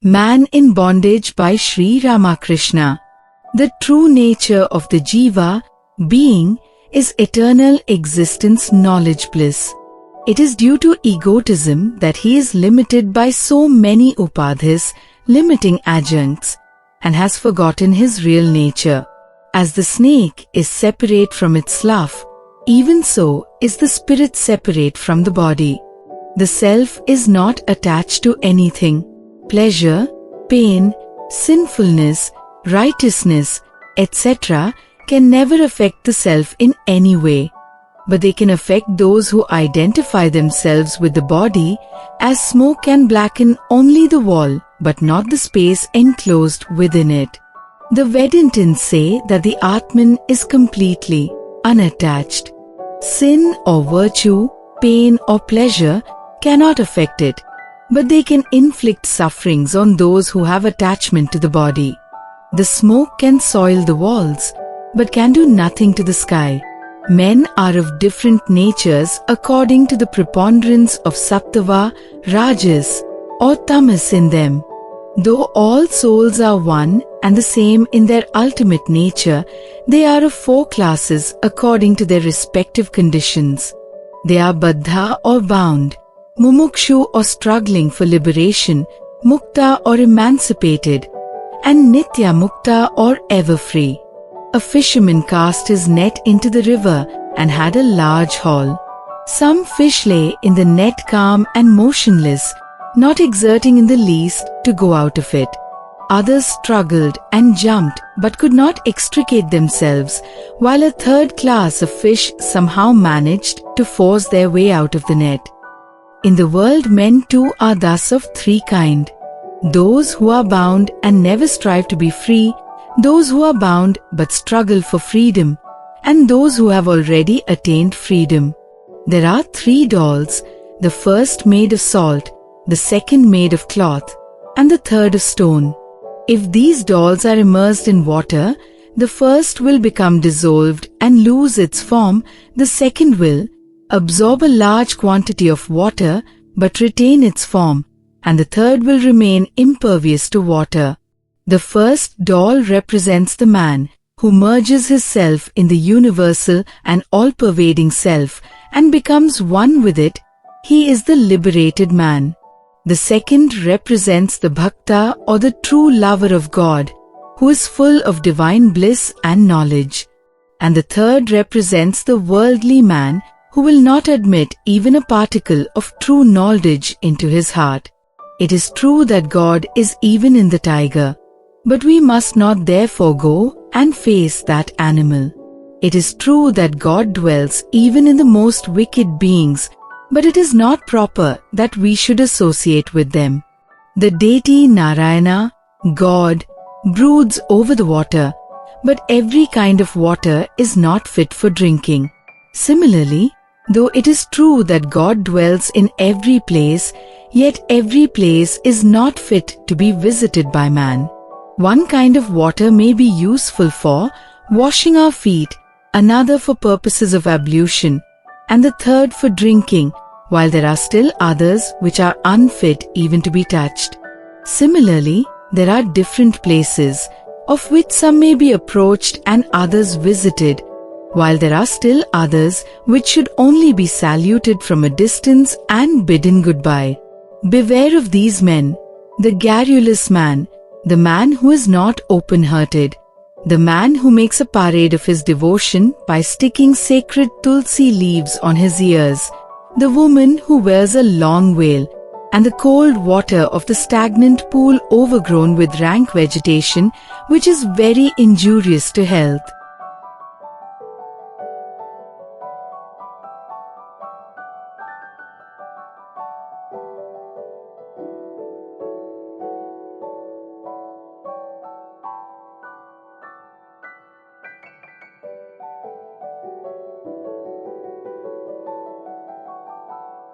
Man in Bondage by Sri Ramakrishna. The true nature of the Jiva, being, is eternal existence knowledge bliss. It is due to egotism that he is limited by so many upadhis, limiting adjuncts, and has forgotten his real nature. As the snake is separate from its slough, even so is the spirit separate from the body. The self is not attached to anything. Pleasure, pain, sinfulness, righteousness, etc. can never affect the self in any way. But they can affect those who identify themselves with the body, as smoke can blacken only the wall but not the space enclosed within it. The Vedantins say that the Atman is completely unattached. Sin or virtue, pain or pleasure cannot affect it, but they can inflict sufferings on those who have attachment to the body. The smoke can soil the walls, but can do nothing to the sky. Men are of different natures according to the preponderance of sattva, rajas, or tamas in them. Though all souls are one and the same in their ultimate nature, they are of four classes according to their respective conditions. They are Baddha or bound, Mumukshu or struggling for liberation, Mukta or emancipated, and Nityamukta or ever free. A fisherman cast his net into the river and had a large haul. Some fish lay in the net calm and motionless, not exerting in the least to go out of it. Others struggled and jumped but could not extricate themselves, while a third class of fish somehow managed to force their way out of the net. In the world, men too are thus of three kinds: those who are bound and never strive to be free, those who are bound but struggle for freedom, and those who have already attained freedom. There are three dolls, the first made of salt, the second made of cloth, and the third of stone. If these dolls are immersed in water, the first will become dissolved and lose its form, the second will absorb a large quantity of water but retain its form, and the third will remain impervious to water. The first doll represents the man who merges his self in the universal and all-pervading self and becomes one with it. He is the liberated man. The second represents the bhakta or the true lover of God, who is full of divine bliss and knowledge. And the third represents the worldly man who will not admit even a particle of true knowledge into his heart. It is true that God is even in the tiger, but we must not therefore go and face that animal. It is true that God dwells even in the most wicked beings, but it is not proper that we should associate with them. The deity Narayana, God, broods over the water, but every kind of water is not fit for drinking. Similarly, though it is true that God dwells in every place, yet every place is not fit to be visited by man. One kind of water may be useful for washing our feet, another for purposes of ablution, and the third for drinking, while there are still others which are unfit even to be touched. Similarly, there are different places, of which some may be approached and others visited, while there are still others which should only be saluted from a distance and bidden goodbye. Beware of these men: the garrulous man, the man who is not open-hearted, the man who makes a parade of his devotion by sticking sacred tulsi leaves on his ears, the woman who wears a long veil, and the cold water of the stagnant pool overgrown with rank vegetation, which is very injurious to health.